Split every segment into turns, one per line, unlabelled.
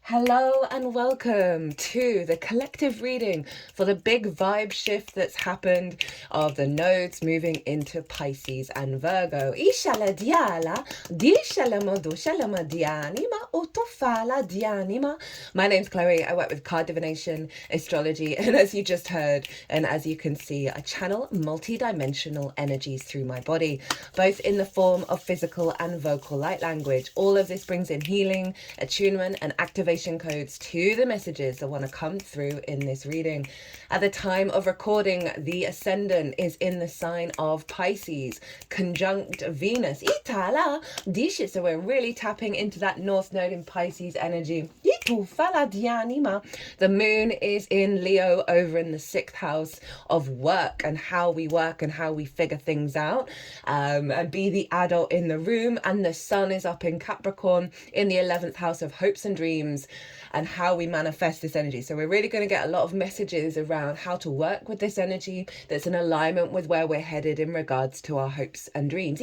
Hello and welcome to the collective reading for the big vibe shift that's happened of the nodes moving into Pisces and Virgo. Ishala diala, dishalama doshalama dianima, otofala dianima. My name's Chloe. I work with card divination, astrology, and as you just heard, and as you can see, I channel multi-dimensional energies through my body, both in the form of physical and vocal light language. All of this brings in healing, attunement, and activation codes to the messages that want to come through in this reading. At the time of recording, the ascendant is in the sign of Pisces, conjunct Venus. Itala dishes, so we're really tapping into that North Node in Pisces energy. The moon is in Leo over in the 6th house of work and how we work and how we figure things out, and be the adult in the room. And the sun is up in Capricorn in the 11th house of hopes and dreams and how we manifest this energy. So we're really going to get a lot of messages around how to work with this energy that's in alignment with where we're headed in regards to our hopes and dreams.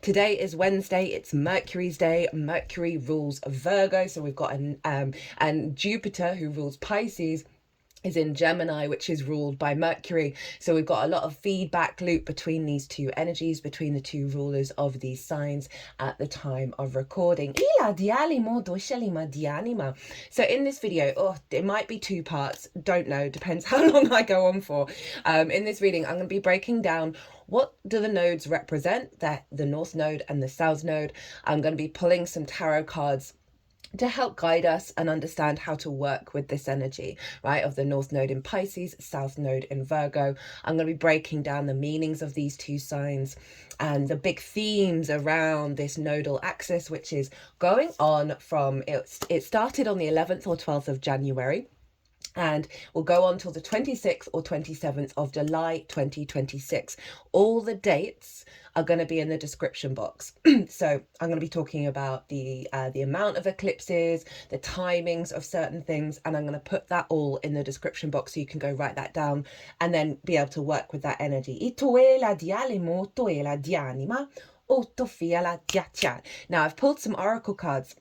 Today is Wednesday. It's Mercury's day. Mercury rules Virgo. So we've got and Jupiter, who rules Pisces, is in Gemini, which is ruled by Mercury. So we've got a lot of feedback loop between these two energies, between the two rulers of these signs at the time of recording. So in this video, it might be 2 parts, don't know, depends how long I go on for. In this reading, I'm going to be breaking down what do the nodes represent, the North Node and the South Node. I'm going to be pulling some tarot cards to help guide us and understand how to work with this energy, right, of the North Node in Pisces, South Node in Virgo. I'm going to be breaking down the meanings of these two signs and the big themes around this nodal axis, which is going on from, it started on the 11th or 12th of January, and will go on till the 26th or 27th of July 2026. All the dates are going to be in the description box. So I'm going to be talking about the amount of eclipses, the timings of certain things, and I'm going to put that all in the description box so you can go write that down and then be able to work with that energy. Now I've pulled some oracle cards.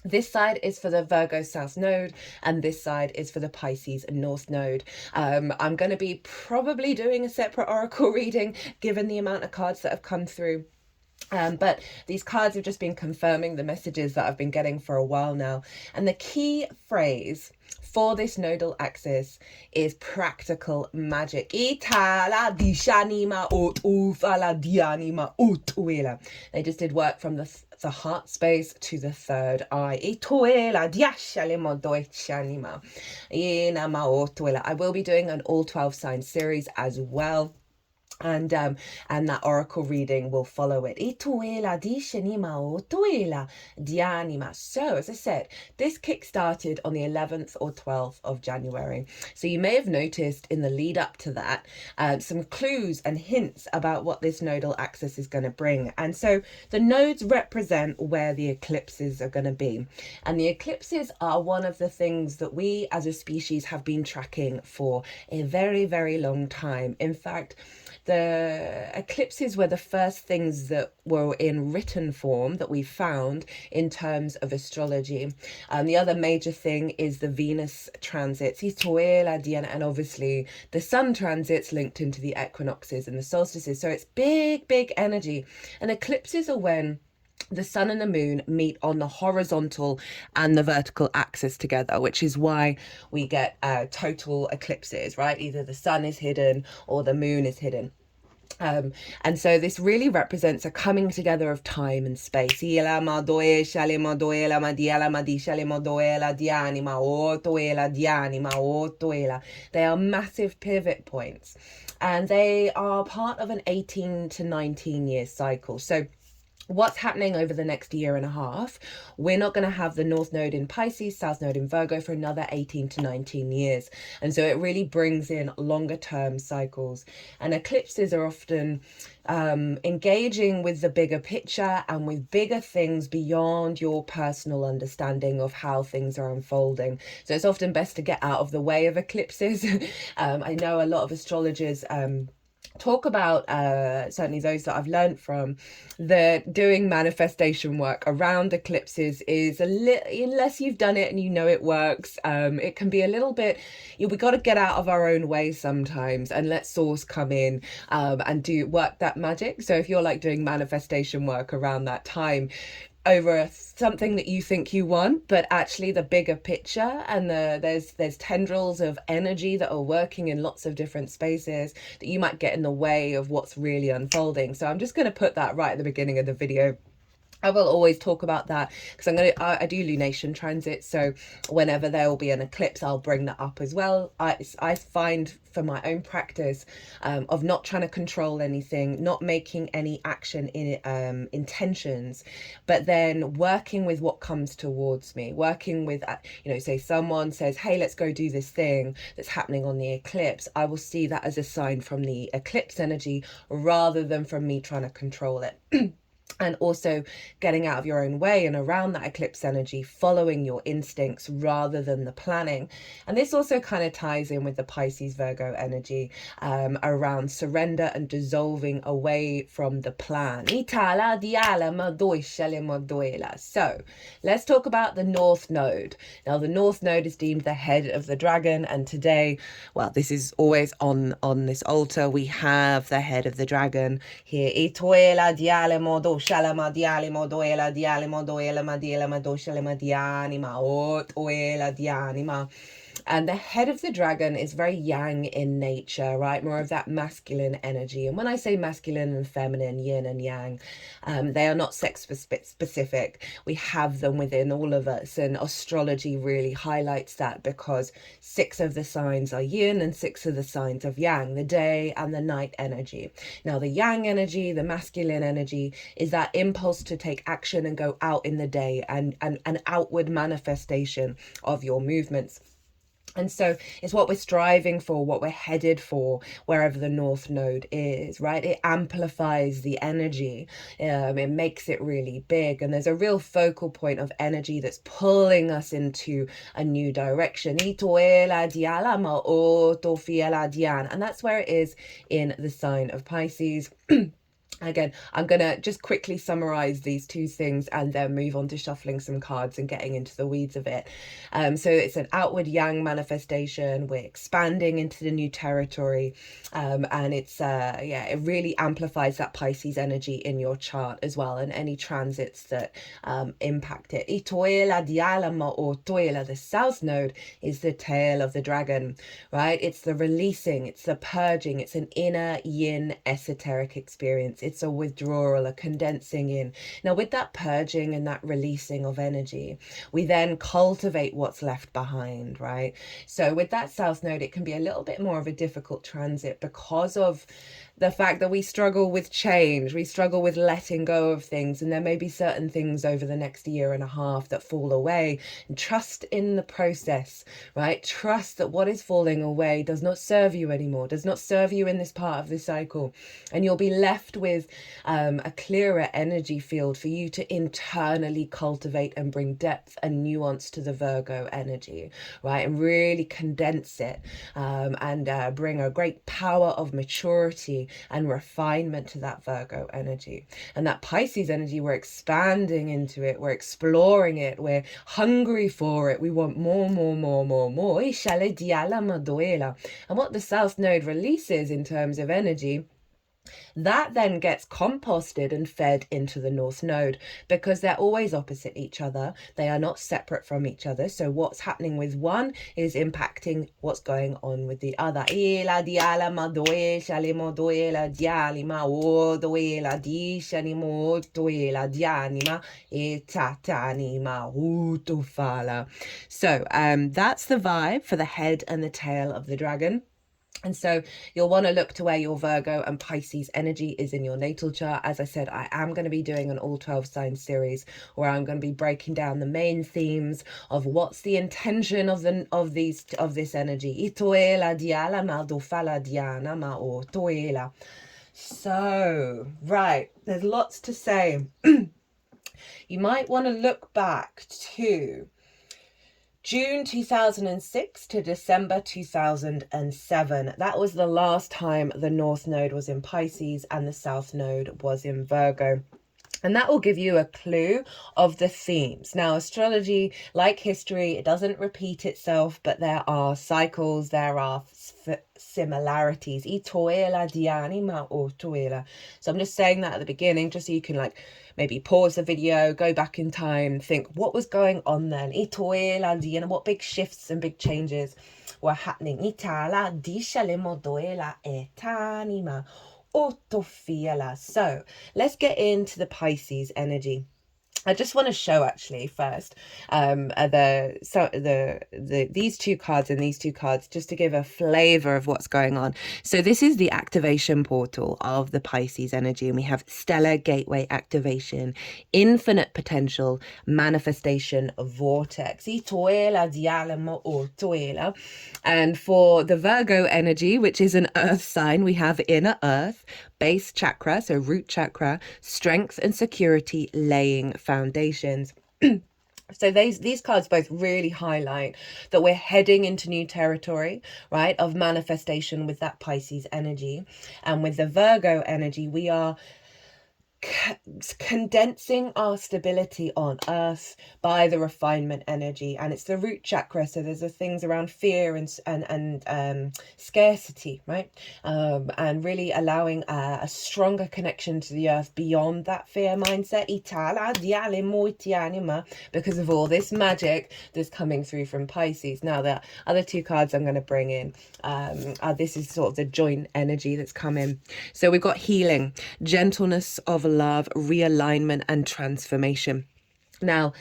This side is for the Virgo South Node and this side is for the Pisces North Node. I'm going to be probably doing a separate oracle reading given the amount of cards that have come through. But these cards have just been confirming the messages that I've been getting for a while now. And the key phrase for this nodal axis is practical magic. They just did work from the heart space to the third eye. I will be doing an all 12 sign series as well. And that oracle reading will follow it. So as I said, this kick-started on the 11th or 12th of January. So you may have noticed in the lead up to that some clues and hints about what this nodal axis is going to bring. And so the nodes represent where the eclipses are going to be. And the eclipses are one of the things that we as a species have been tracking for a very, very long time. In fact, the eclipses were the first things that were in written form that we found in terms of astrology. The other major thing is the Venus transits, and obviously the sun transits linked into the equinoxes and the solstices. So it's big, big energy. And eclipses are when the sun and the moon meet on the horizontal and the vertical axis together, which is why we get total eclipses, right? Either the sun is hidden or the moon is hidden. And so this really represents a coming together of time and space. They are massive pivot points, and they are part of an 18 to 19 year cycle. So what's happening over the next year and a half, we're not going to have the North Node in Pisces, South Node in Virgo for another 18 to 19 years. And so it really brings in longer term cycles. And eclipses are often engaging with the bigger picture and with bigger things beyond your personal understanding of how things are unfolding. So it's often best to get out of the way of eclipses. I know a lot of astrologers talk about certainly those that I've learned from, the doing manifestation work around eclipses is a little, unless you've done it and you know it works, it can be a little bit, we got to get out of our own way sometimes and let source come in and do work that magic. So if you're like doing manifestation work around that time over something that you think you want, but actually the bigger picture, and there's tendrils of energy that are working in lots of different spaces, that you might get in the way of what's really unfolding. So I'm just going to put that right at the beginning of the video. I will always talk about that because I do lunation transit, so whenever there will be an eclipse, I'll bring that up as well. I find for my own practice of not trying to control anything, not making any action in intentions, but then working with what comes towards me, working with, say someone says, hey, let's go do this thing that's happening on the eclipse. I will see that as a sign from the eclipse energy rather than from me trying to control it. And also getting out of your own way and around that eclipse energy, following your instincts rather than the planning. And this also kind of ties in with the Pisces Virgo energy around surrender and dissolving away from the plan. So let's talk about the North Node. Now, the North Node is deemed the head of the dragon, and today, well, this is always on this altar, we have the head of the dragon here. Shalama dialimo doela dialimo doela madiela madoshalema dianima ot oela dianima. And the head of the dragon is very yang in nature, right? More of that masculine energy. And when I say masculine and feminine, yin and yang, they are not sex specific. We have them within all of us. And astrology really highlights that because 6 of the signs are yin and 6 of the signs of yang, the day and the night energy. Now, the yang energy, the masculine energy, is that impulse to take action and go out in the day, and an outward manifestation of your movements. And so it's what we're striving for, what we're headed for, wherever the North Node is, right? It amplifies the energy. It makes it really big. And there's a real focal point of energy that's pulling us into a new direction. And that's where it is in the sign of Pisces. Again, I'm going to just quickly summarize these 2 things and then move on to shuffling some cards and getting into the weeds of it. So it's an outward yang manifestation. We're expanding into the new territory. And it's, it really amplifies that Pisces energy in your chart as well, and any transits that impact it. The South Node is the tail of the dragon, right? It's the releasing, it's the purging, it's an inner yin esoteric experience. It's a withdrawal, a condensing in. Now, with that purging and that releasing of energy, we then cultivate what's left behind, right? So with that South Node, it can be a little bit more of a difficult transit because of the fact that we struggle with change, we struggle with letting go of things, and there may be certain things over the next year and a half that fall away. And trust in the process, right? Trust that what is falling away does not serve you anymore, does not serve you in this part of the cycle, and you'll be left with a clearer energy field for you to internally cultivate and bring depth and nuance to the Virgo energy, right? And really condense it and bring a great power of maturity and refinement to that Virgo energy. And that Pisces energy, we're expanding into it, we're exploring it, we're hungry for it, we want more. And what the South Node releases in terms of energy, that then gets composted and fed into the North Node, because they're always opposite each other. They are not separate from each other. So what's happening with one is impacting what's going on with the other. So that's the vibe for the head and the tail of the dragon. And so you'll want to look to where your Virgo and Pisces energy is in your natal chart. As I said, I am going to be doing an all 12 sign series where I'm going to be breaking down the main themes of what's the intention of this energy. So, right, there's lots to say. You might want to look back to June 2006 to December 2007. That was the last time the North Node was in Pisces and the South Node was in Virgo. And that will give you a clue of the themes. Now, astrology, like history, it doesn't repeat itself, but there are cycles, there are similarities. So I'm just saying that at the beginning, just so you can like maybe pause the video, go back in time, think what was going on then. What big shifts and big changes were happening. So let's get into the Pisces energy. I just want to show actually first these two cards and these two cards, just to give a flavor of what's going on. So this is the activation portal of the Pisces energy, and we have stellar gateway activation, infinite potential, manifestation, vortex. And for the Virgo energy, which is an earth sign, we have inner earth, base chakra, so root chakra, strength and security, laying foundations. So these cards both really highlight that we're heading into new territory, right, of manifestation with that Pisces energy. And with the Virgo energy, we are condensing our stability on earth by the refinement energy, and it's the root chakra, so there's the things around fear and scarcity, right, and really allowing a stronger connection to the earth beyond that fear mindset, because of all this magic that's coming through from Pisces. Now the other two cards I'm going to bring in, this is sort of the joint energy that's coming. So we've got healing, gentleness of love, realignment and transformation. Now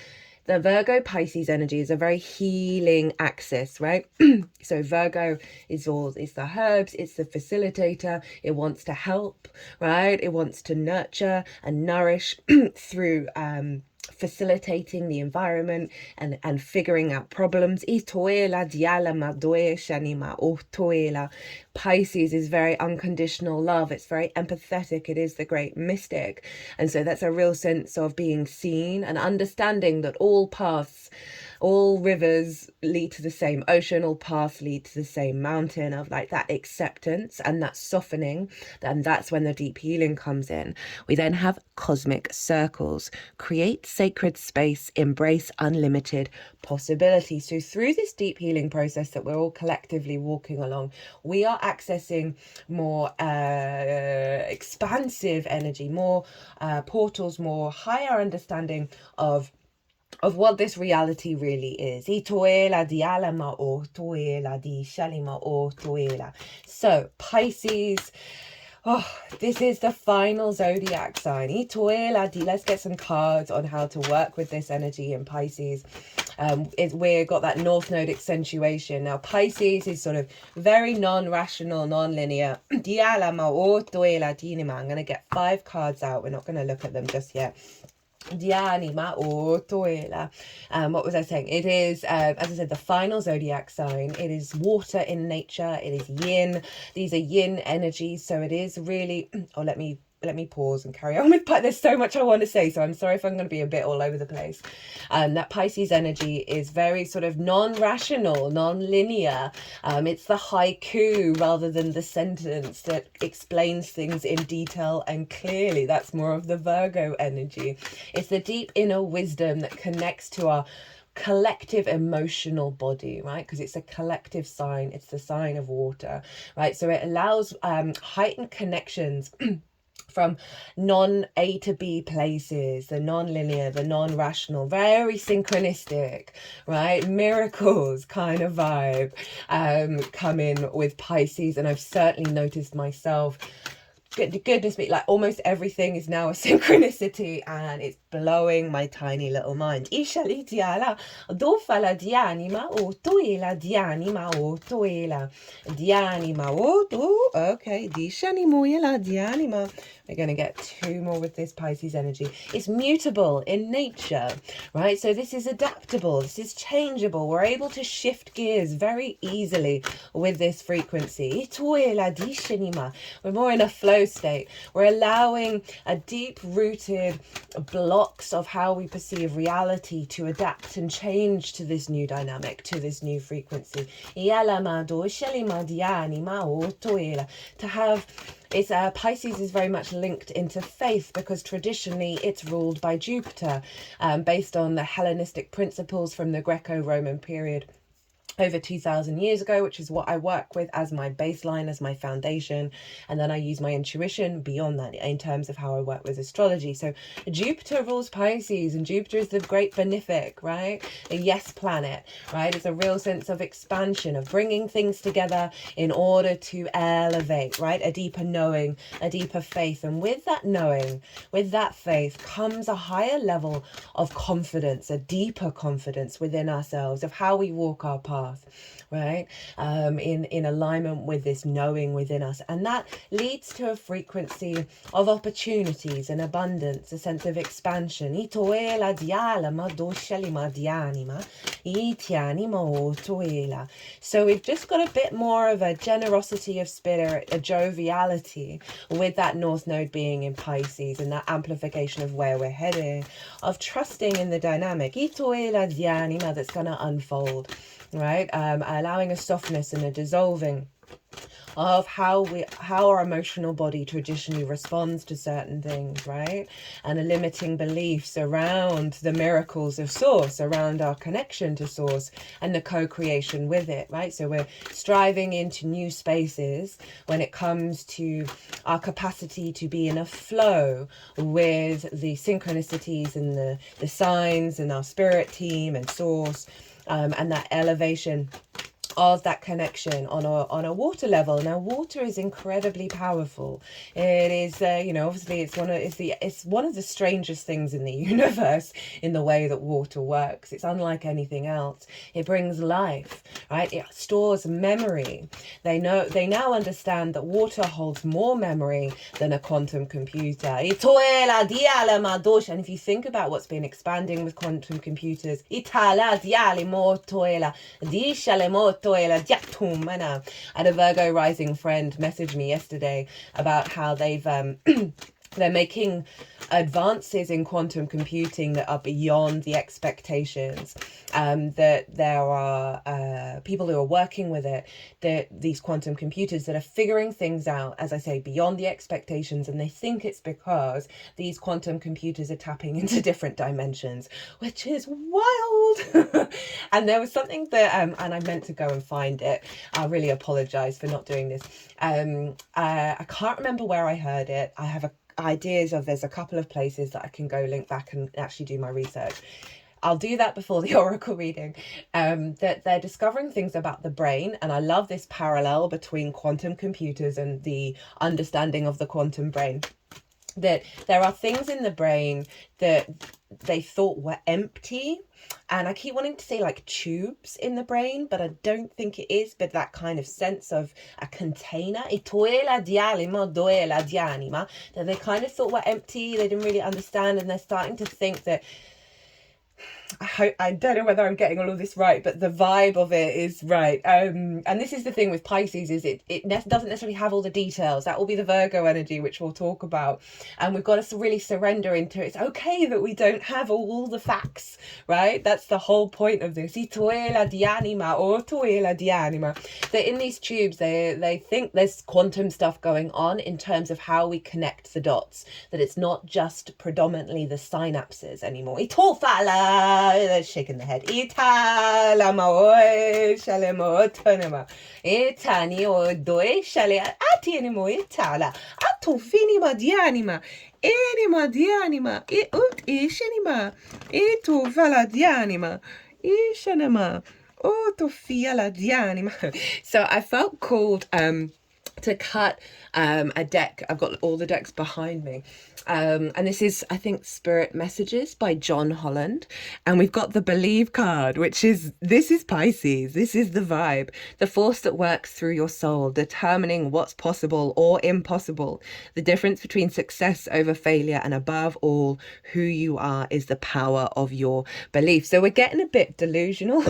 the Virgo Pisces energy is a very healing axis, right? So Virgo is it's the herbs, it's the facilitator, it wants to help, right? It wants to nurture and nourish through facilitating the environment and figuring out problems. Pisces is very unconditional love. It's very empathetic. It is the great mystic. And so that's a real sense of being seen and understanding that all paths, all rivers lead to the same ocean, all paths lead to the same mountain, of like that acceptance and that softening. And that's when the deep healing comes in. We then have cosmic circles, create sacred space, embrace unlimited possibility. So through this deep healing process that we're all collectively walking along, we are accessing more expansive energy, more portals, more higher understanding of what this reality really is. So Pisces, this is the final zodiac sign. Let's get some cards on how to work with this energy in Pisces. We've got that North Node accentuation. Now Pisces is sort of very non-rational, non-linear. I'm going to get 5 cards out. We're not going to look at them just yet. What was I saying? It is, as I said, the final zodiac sign. It is water in nature. It is yin. These are yin energies. So it is really, let me pause and carry on with, there's so much I want to say, so I'm sorry if I'm going to be a bit all over the place. That Pisces energy is very sort of non-rational, non-linear. It's the haiku rather than the sentence that explains things in detail and clearly. That's more of the Virgo energy. It's the deep inner wisdom that connects to our collective emotional body, right? Because it's a collective sign. It's the sign of water, right? So it allows heightened connections from non-A to B places, the non-linear, the non-rational, very synchronistic, right? Miracles kind of vibe come in with Pisces. And I've certainly noticed myself, goodness me, like almost everything is now a synchronicity, and it's blowing my tiny little mind. Okay, we're going to get 2 more with this Pisces energy. It's mutable in nature, right? So this is adaptable. This is changeable. We're able to shift gears very easily with this frequency. We're more in a flow flow state. We're allowing a deep-rooted blocks of how we perceive reality to adapt and change to this new dynamic, to this new frequency. To have it's Pisces is very much linked into faith, because traditionally it's ruled by Jupiter, based on the Hellenistic principles from the Greco-Roman period over 2,000 years ago, which is what I work with as my baseline, as my foundation. And then I use my intuition beyond that in terms of how I work with astrology. So Jupiter rules Pisces, and Jupiter is the great benefic, right? A yes planet, right? It's a real sense of expansion, of bringing things together in order to elevate, right? A deeper knowing, a deeper faith. And with that knowing, with that faith comes a higher level of confidence, a deeper confidence within ourselves of how we walk our path, right? In alignment with this knowing within us. And that leads to a frequency of opportunities and abundance, a sense of expansion. So we've just got a bit more of a generosity of spirit, a joviality with that North Node being in Pisces, and that amplification of where we're heading, of trusting in the dynamic that's going to unfold, right? Allowing a softness and a dissolving of how our emotional body traditionally responds to certain things, right? And a limiting beliefs around the miracles of Source, around our connection to Source and the co-creation with it, right? So we're striving into new spaces when it comes to our capacity to be in a flow with the synchronicities and the signs and our spirit team and Source, and that elevation of that connection on a water level. Now, water is incredibly powerful. It is, obviously it's one of the strangest things in the universe in the way that water works. It's unlike anything else. It brings life, right? It stores memory. They now understand that water holds more memory than a quantum computer. And if you think about what's been expanding with quantum computers, I had a Virgo rising friend message me yesterday about how they've they're making advances in quantum computing that are beyond the expectations. That there are people who are working with it, these quantum computers that are figuring things out, as I say, beyond the expectations. And they think it's because these quantum computers are tapping into different dimensions, which is wild. And there was something that, and I meant to go and find it. I really apologize for not doing this. I can't remember where I heard it. I have ideas of, there's a couple of places that I can go link back and actually do my research. I'll do that before the oracle reading. That they're discovering things about the brain, and I love this parallel between quantum computers and the understanding of the quantum brain. That there are things in the brain that they thought were empty, and I keep wanting to say like tubes in the brain, but I don't think it is, but that kind of sense of a container, that they kind of thought were empty, they didn't really understand, and they're starting to think that, I don't know whether I'm getting all of this right, but the vibe of it is right. And this is the thing with Pisces, is it doesn't necessarily have all the details. That will be the Virgo energy, which we'll talk about. And we've got to really surrender into it. It's okay that we don't have all the facts, right? That's the whole point of this. That in these tubes, they think there's quantum stuff going on in terms of how we connect the dots. That it's not just predominantly the synapses anymore. They're shaking the head. So I felt called to cut a deck. I've got all the decks behind me. And this is, I think, Spirit Messages by John Holland. And we've got the Believe card, which is, this is Pisces. This is the vibe. The force that works through your soul, determining what's possible or impossible. The difference between success over failure, and above all, who you are is the power of your belief. So we're getting a bit delusional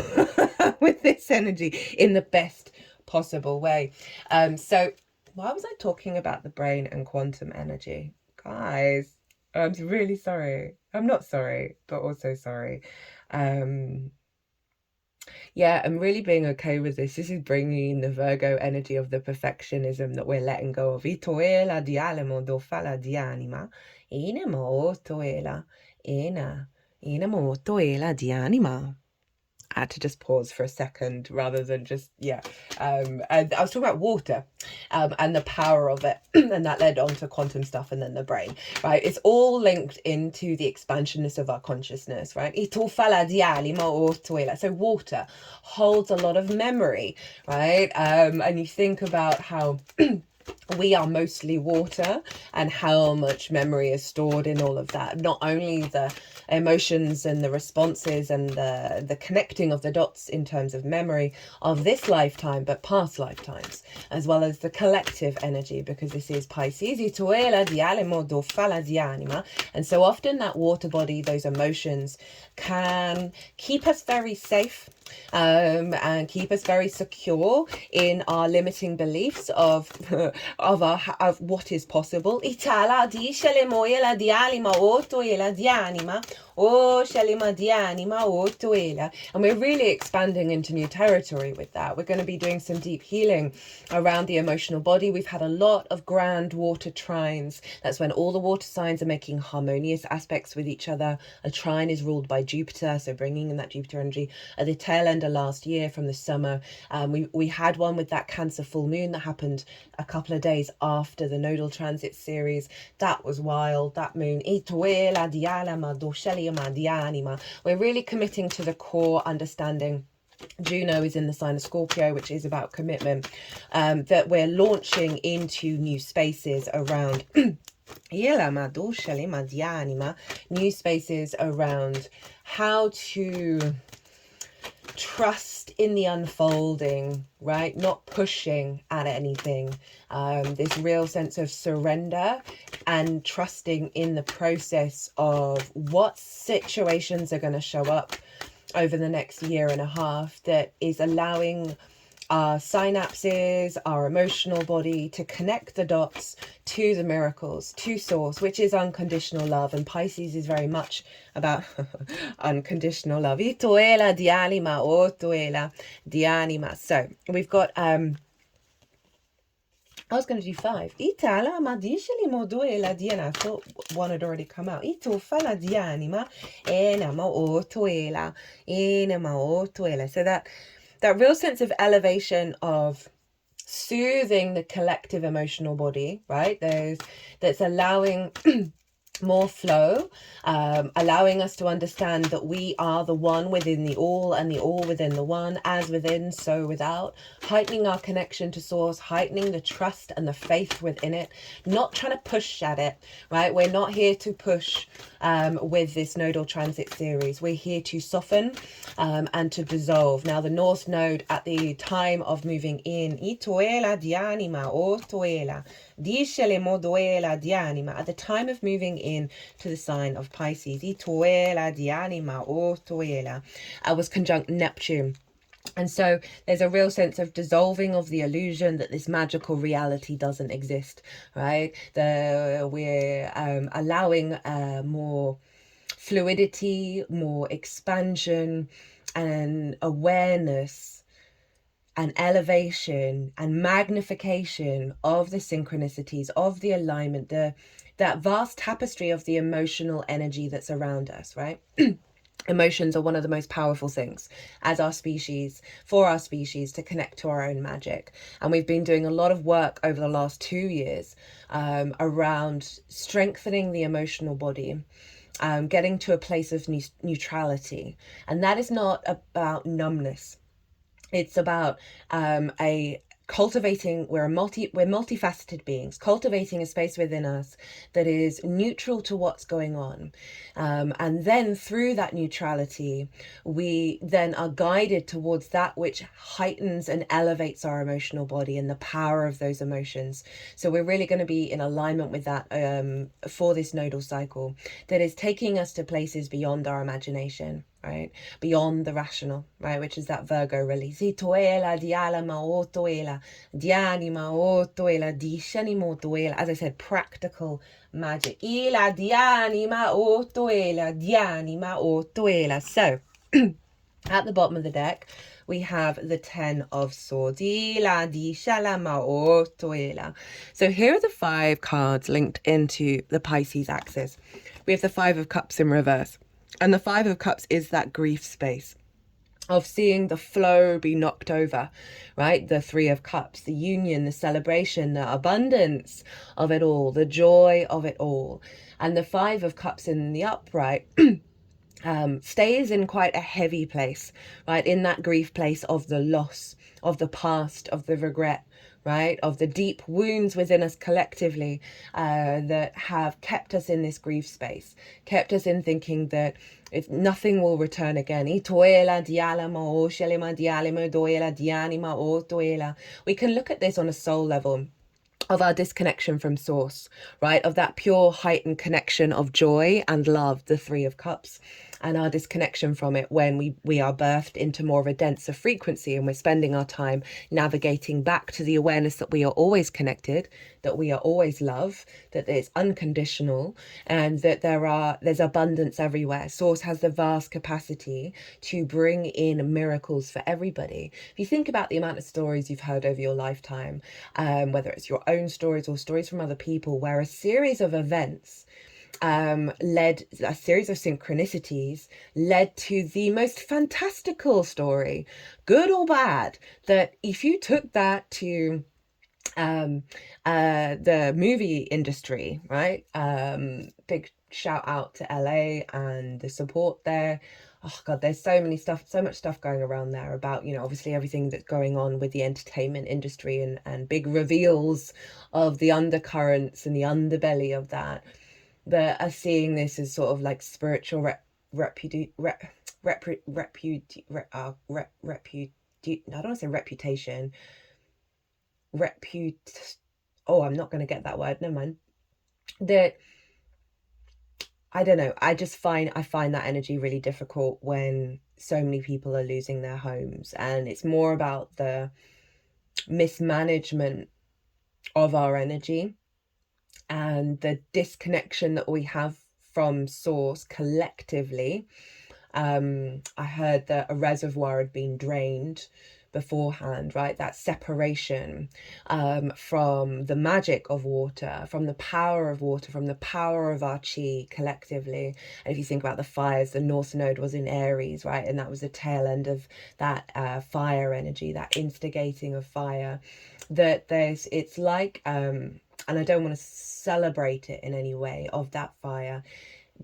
with this energy in the best possible way. So why was I talking about the brain and quantum energy? Guys, I'm really sorry. I'm not sorry, but also sorry. Yeah, I'm really being okay with this. This is bringing in the Virgo energy of the perfectionism that we're letting go of. Itoela di alamo do fala di anima, inamo toela, ina, inamo toela di anima. I had to just pause for a second rather than just, yeah. And I was talking about water and the power of it. And that led on to quantum stuff and then the brain, right? It's all linked into the expansionness of our consciousness, right? So water holds a lot of memory, right? And you think about how we are mostly water and how much memory is stored in all of that. Not only the emotions and the responses and the connecting of the dots in terms of memory of this lifetime, but past lifetimes, as well as the collective energy, because this is Pisces. And so often that water body, those emotions, can keep us very safe and keep us very secure in our limiting beliefs of of what is possible. And we're really expanding into new territory with that. We're going to be doing some deep healing around the emotional body. We've had a lot of grand water trines. That's when all the water signs are making harmonious aspects with each other. A trine is ruled by Jupiter, so bringing in that Jupiter energy at the tail end of last year from the summer. We had one with that Cancer full moon that happened a couple of days after the nodal transit series. That was wild, that moon. We're really committing to the core understanding. Juno is in the sign of Scorpio, which is about commitment, that we're launching into new spaces around new spaces around how to trust in the unfolding, right? Not pushing at anything. This real sense of surrender and trusting in the process of what situations are going to show up over the next year and a half that is allowing our synapses, our emotional body to connect the dots to the miracles, to source, which is unconditional love. And Pisces is very much about unconditional love. Itoela di anima, otoela di anima. So we've got I was going to do 5. Itala ma disheli moduela di anima. I thought one had already come out. Ito fala di anima, enama otoela, enama otoela. So that real sense of elevation, of soothing the collective emotional body, right? That's allowing more flow, allowing us to understand that we are the one within the all and the all within the one, as within, so without, heightening our connection to source, heightening the trust and the faith within it, not trying to push at it, right? We're not here to push with this nodal transit series. We're here to soften and to dissolve. Now the North Node at the time of moving in, Itoela di anima, otoela, dishele moduela di anima, at the time of moving in to the sign of Pisces, Itoela di anima, otoela, was conjunct Neptune. And so there's a real sense of dissolving of the illusion that this magical reality doesn't exist, right? We're allowing more fluidity, more expansion and awareness and elevation and magnification of the synchronicities, of the alignment, that vast tapestry of the emotional energy that's around us, right? Emotions are one of the most powerful things as our species, for our species, to connect to our own magic. And we've been doing a lot of work over the last 2 years around strengthening the emotional body, getting to a place of neutrality. And that is not about numbness. It's about we're multifaceted beings, cultivating a space within us that is neutral to what's going on. And then through that neutrality, we then are guided towards that which heightens and elevates our emotional body and the power of those emotions. So we're really going to be in alignment with that for this nodal cycle that is taking us to places beyond our imagination. right? Beyond the rational, right? Which is that Virgo release. Itoela, dialama, otoela, dianima, otoela, dishanimo, toela. As I said, practical magic. Ila, dianima, otoela, dianima, otoela. So, at the bottom of the deck, we have the 10 of Swords. So here are the 5 cards linked into the Pisces axis. We have the 5 of Cups in reverse. And the 5 of Cups is that grief space of seeing the flow be knocked over, right? The 3 of Cups, the union, the celebration, the abundance of it all, the joy of it all. And the 5 of Cups in the upright stays in quite a heavy place, right? In that grief place of the loss, of the past, of the regret, right? Of the deep wounds within us collectively that have kept us in this grief space, kept us in thinking that if nothing will return again. We can look at this on a soul level of our disconnection from source, right? Of that pure heightened connection of joy and love, the 3 of Cups, and our disconnection from it when we are birthed into more of a denser frequency, and we're spending our time navigating back to the awareness that we are always connected, that we are always love, that it's unconditional, and that there's abundance everywhere. Source has the vast capacity to bring in miracles for everybody. If you think about the amount of stories you've heard over your lifetime, whether it's your own stories or stories from other people, where a series of events led, a series of synchronicities led to the most fantastical story, good or bad, that if you took that to the movie industry, right? Big shout out to LA and the support there. Oh God, there's so much stuff going around there about, you know, obviously everything that's going on with the entertainment industry and big reveals of the undercurrents and the underbelly of that are seeing this as sort of like spiritual I don't want to say reputation. I'm not going to get that word. Never mind. I don't know. I find that energy really difficult when so many people are losing their homes, and it's more about the mismanagement of our energy and the disconnection that we have from source collectively. I heard that a reservoir had been drained beforehand, right? That separation from the magic of water, from the power of water, from the power of our chi collectively. And if you think about the fires, the North Node was in Aries, right? And that was the tail end of that fire energy, that instigating of fire. That it's like, and I don't want to celebrate it in any way of that fire,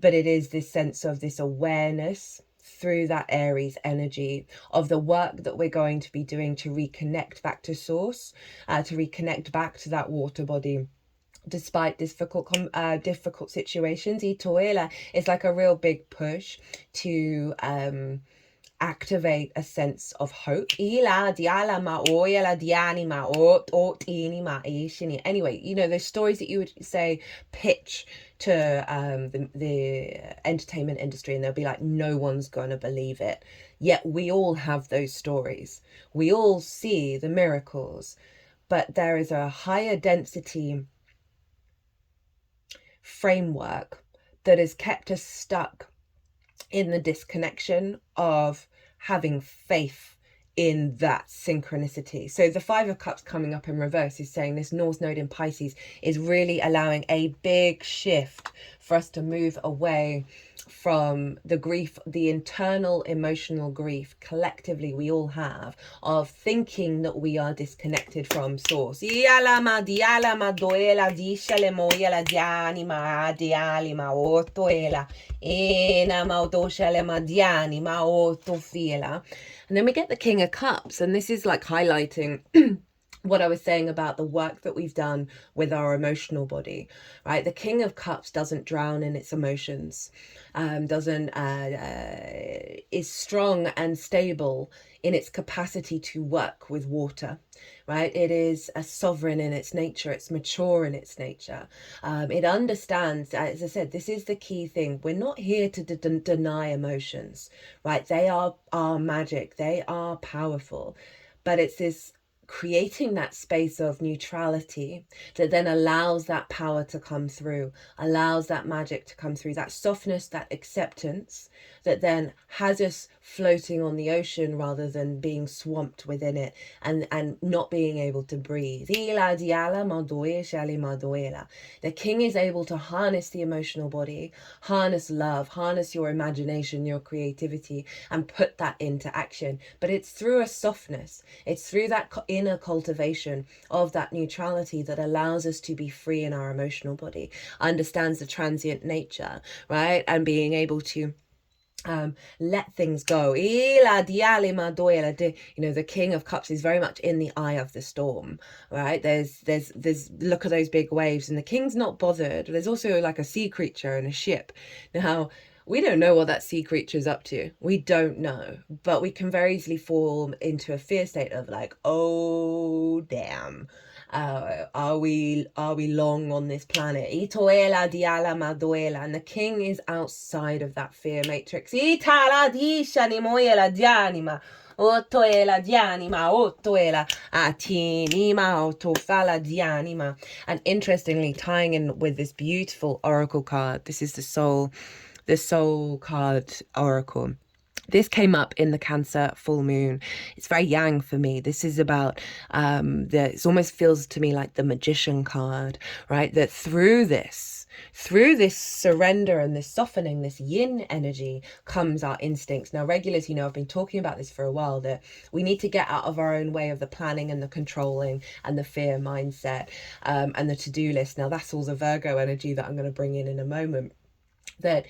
but it is this sense of this awareness through that Aries energy of the work that we're going to be doing to reconnect back to source, to reconnect back to that water body. Despite difficult situations, it's like a real big push to activate a sense of hope. Anyway, you know, those stories that you would say pitch to the entertainment industry, and they'll be like, no one's gonna believe it. Yet we all have those stories. We all see the miracles, but there is a higher density framework that has kept us stuck in the disconnection of having faith in that synchronicity. So the 5 of Cups coming up in reverse is saying this North Node in Pisces is really allowing a big shift for us to move away from the grief, the internal emotional grief collectively we all have of thinking that we are disconnected from source. And then we get the King of Cups, and this is like highlighting what I was saying about the work that we've done with our emotional body, right? The King of Cups doesn't drown in its emotions, is strong and stable in its capacity to work with water, right? It is a sovereign in its nature. It's mature in its nature. It understands, as I said, this is the key thing. We're not here to deny emotions, right? They are magic. They are powerful. But it's this creating that space of neutrality that then allows that power to come through, allows that magic to come through, that softness, that acceptance that then has us floating on the ocean rather than being swamped within it and not being able to breathe. The king is able to harness the emotional body, harness love, harness your imagination, your creativity, and put that into action. But it's through a softness, it's through that inner cultivation of that neutrality that allows us to be free in our emotional body, understands the transient nature, right? And being able to let things go. You know, the King of Cups is very much in the eye of the storm, right? There's look at those big waves, and the king's not bothered. There's also like a sea creature and a ship. Now, we don't know what that sea creature is up to. We don't know, but we can very easily fall into a fear state of like, oh damn, are we long on this planet? Itoela diala maduela, and the king is outside of that fear matrix. Itala dishani moela dianima. Otoela dianima, otoela atinima, otofala dianima. And interestingly, tying in with this beautiful oracle card, this is the soul card oracle. This came up in the Cancer full moon. It's very yang for me. This is about, it almost feels to me like the magician card, right? That through this surrender and this softening, this yin energy comes our instincts. Now, regulars, you know, I've been talking about this for a while, that we need to get out of our own way of the planning and the controlling and the fear mindset, and the to-do list. Now, that's all the Virgo energy that I'm going to bring in a moment. That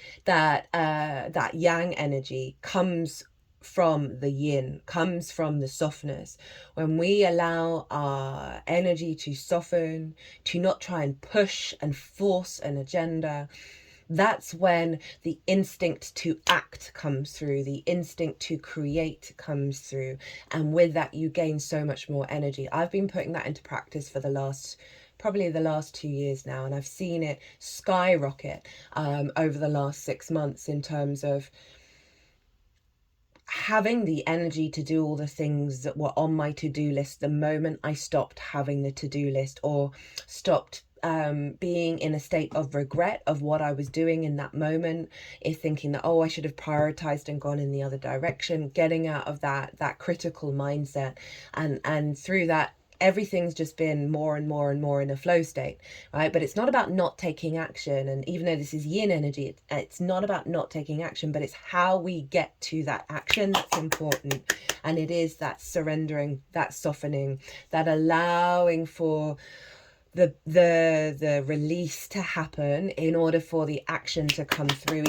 yang energy comes from the yin, comes from the softness. When we allow our energy to soften, to not try and push and force an agenda, that's when the instinct to act comes through, the instinct to create comes through, and with that you gain so much more energy. I've been putting that into practice for probably the last 2 years now, and I've seen it skyrocket over the last 6 months in terms of having the energy to do all the things that were on my to-do list the moment I stopped having the to-do list, or stopped being in a state of regret of what I was doing in that moment, if thinking that, oh, I should have prioritized and gone in the other direction, getting out of that critical mindset, and through that everything's just been more and more and more in a flow state, right? But it's not about not taking action. And even though this is yin energy, it's not about not taking action, but it's how we get to that action that's important. And it is that surrendering, that softening, that allowing for the release to happen in order for the action to come through.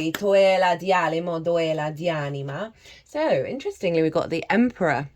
So interestingly, we got the Emperor.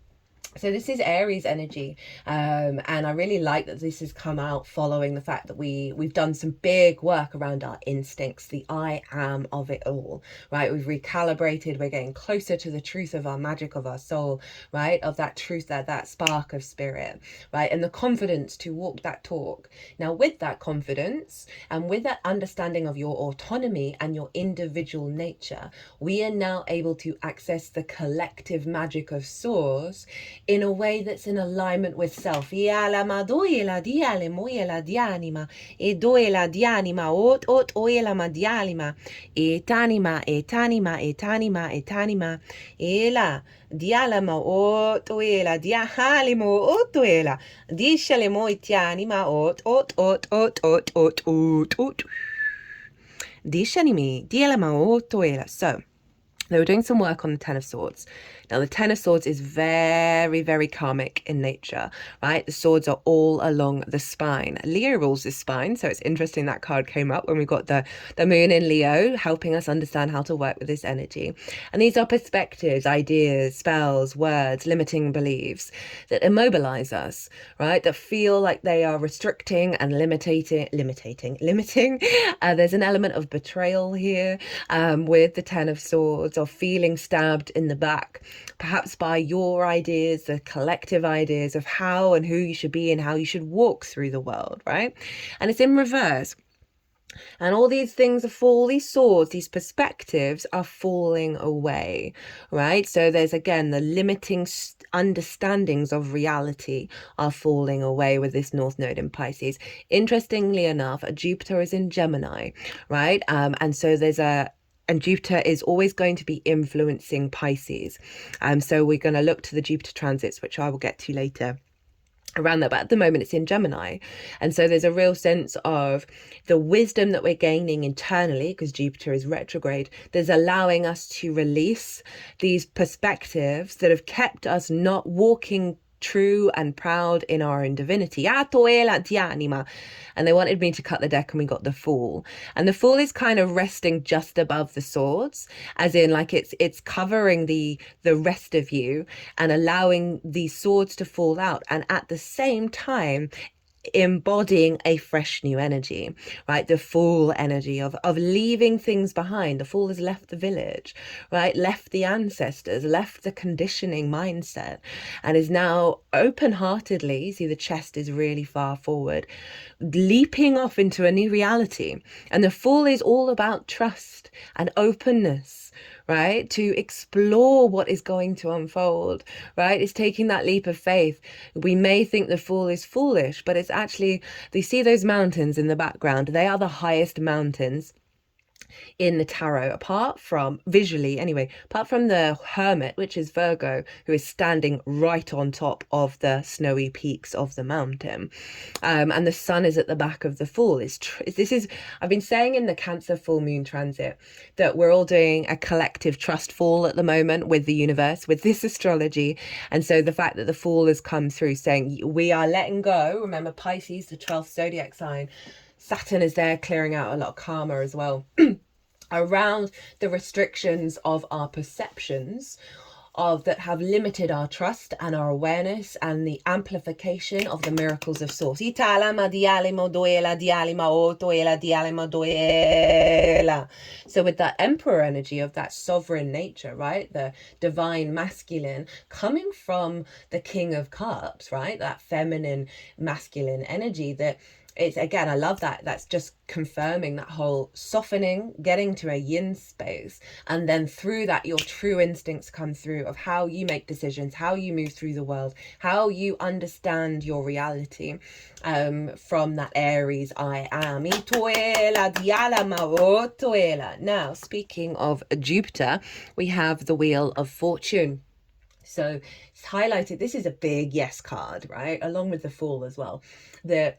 So this is Aries energy, and I really like that this has come out following the fact that we've done some big work around our instincts, the I am of it all, right? We've recalibrated, we're getting closer to the truth of our magic of our soul, right? Of that truth, that spark of spirit, right? And the confidence to walk that talk. Now, with that confidence and with that understanding of your autonomy and your individual nature, we are now able to access the collective magic of Source in a way that's in alignment with self. So they were doing some work on the Ten of Swords. Now, the Ten of Swords is very, very karmic in nature, right? The swords are all along the spine. Leo rules the spine, so it's interesting that card came up when we got the moon in Leo, helping us understand how to work with this energy. And these are perspectives, ideas, spells, words, limiting beliefs that immobilize us, right? That feel like they are restricting and limiting. There's an element of betrayal here with the Ten of Swords, or feeling stabbed in the back, perhaps by your ideas, the collective ideas of how and who you should be and how you should walk through the world, right? And it's in reverse. And all these things these swords, these perspectives are falling away, right? So there's, again, the limiting understandings of reality are falling away with this North Node in Pisces. Interestingly enough, Jupiter is in Gemini, right? And so and Jupiter is always going to be influencing Pisces. So we're going to look to the Jupiter transits, which I will get to later, around that, but at the moment it's in Gemini. And so there's a real sense of the wisdom that we're gaining internally, because Jupiter is retrograde, there's allowing us to release these perspectives that have kept us not walking true and proud in our own divinity. And they wanted me to cut the deck, and we got the Fool. And the Fool is kind of resting just above the swords, as in like it's covering the rest of you and allowing these swords to fall out, and at the same time embodying a fresh new energy, right? The Fool energy of leaving things behind. The Fool has left the village, right? Left the ancestors, left the conditioning mindset, and is now open-heartedly, see the chest is really far forward, leaping off into a new reality. And the Fool is all about trust and openness, right? To explore what is going to unfold, right? It's taking that leap of faith. We may think the Fool is foolish, but it's actually, you see those mountains in the background, they are the highest mountains in the tarot, apart from, visually anyway, apart from the Hermit, which is Virgo, who is standing right on top of the snowy peaks of the mountain. And the sun is at the back of the Fool. I've been saying in the Cancer full moon transit that we're all doing a collective trust fall at the moment with the universe, with this astrology. And so the fact that the Fool has come through saying we are letting go, remember Pisces, the 12th zodiac sign, Saturn is there clearing out a lot of karma as well around the restrictions of our perceptions that have limited our trust and our awareness and the amplification of the miracles of source. So with that Emperor energy of that sovereign nature, right? The divine masculine coming from the King of Cups, right? That feminine masculine energy that, it's, again, I love that. That's just confirming that whole softening, getting to a yin space. And then through that, your true instincts come through of how you make decisions, how you move through the world, how you understand your reality from that Aries I am. Now, speaking of Jupiter, we have the Wheel of Fortune. So it's highlighted. This is a big yes card, right? Along with the Fool as well. The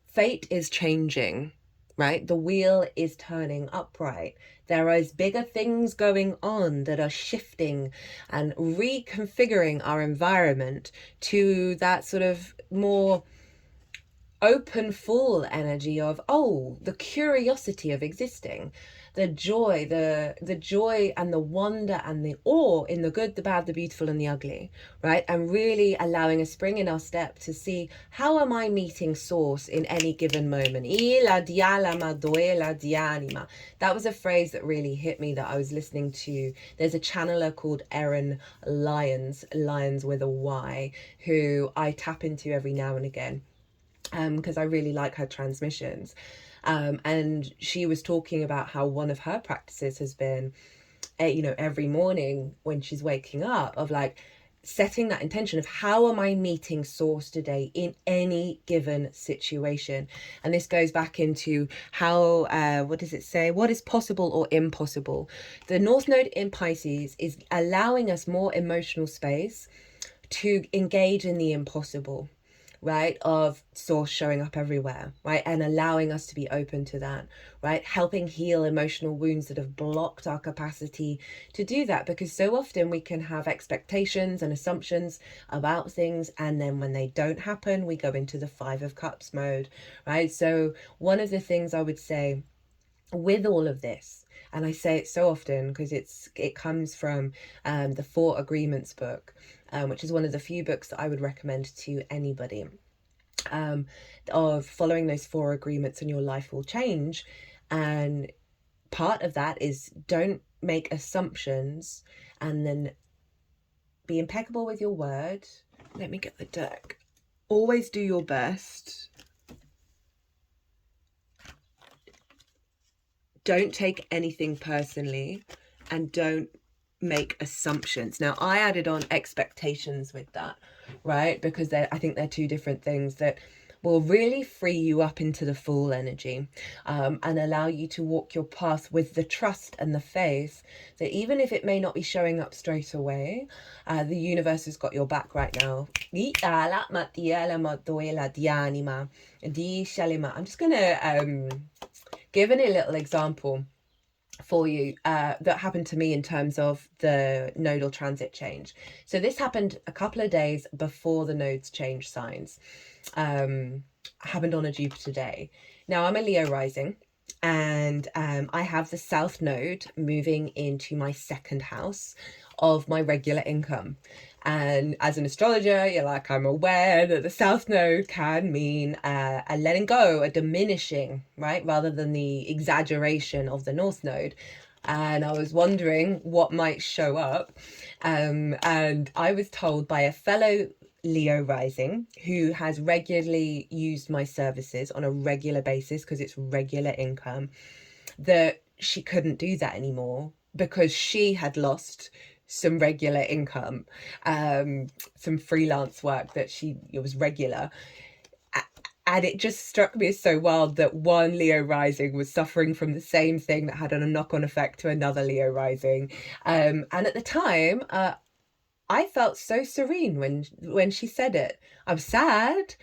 fate is changing, right? The wheel is turning upright. There is bigger things going on that are shifting and reconfiguring our environment to that sort of more open Fool energy of, the curiosity of existing, the joy, the joy and the wonder and the awe in the good, the bad, the beautiful and the ugly, right? And really allowing a spring in our step to see, how am I meeting source in any given moment? That was a phrase that really hit me, that I was listening to. There's a channeler called Erin Lyons with a Y, who I tap into every now and again, because I really like her transmissions. And she was talking about how one of her practices has been, every morning when she's waking up, of like setting that intention of, how am I meeting source today in any given situation? And this goes back into how, what does it say? What is possible or impossible? The North Node in Pisces is allowing us more emotional space to engage in the impossible. right, of source showing up everywhere, right, and allowing us to be open to that, right, helping heal emotional wounds that have blocked our capacity to do that, because so often we can have expectations and assumptions about things, and then when they don't happen, we go into the Five of Cups mode, right? So one of the things I would say with all of this, and I say it so often because it comes from the Four Agreements book, which is one of the few books that I would recommend to anybody, of following those four agreements and your life will change. And part of that is don't make assumptions, and then be impeccable with your word. Let me get the deck. Always do your best. Don't take anything personally, and don't make assumptions. Now, I added on expectations with that, right? Because I think they're two different things that will really free you up into the full energy, and allow you to walk your path with the trust and the faith that even if it may not be showing up straight away, the universe has got your back right now. I'm just going to give a little example for you that happened to me in terms of the nodal transit change. So this happened a couple of days before the nodes change signs. Happened on a Jupiter day. Now I'm a Leo rising, and I have the South Node moving into my second house of my regular income. And as an astrologer, you're like, I'm aware that the South Node can mean a letting go, a diminishing, right? Rather than the exaggeration of the North Node. And I was wondering what might show up. And I was told by a fellow Leo rising who has regularly used my services on a regular basis because it's regular income, that she couldn't do that anymore because she had lost some regular income, some freelance work that it was regular. And it just struck me as so wild that one Leo rising was suffering from the same thing that had a knock-on effect to another Leo rising. And at the time, I felt so serene when she said it. I'm sad,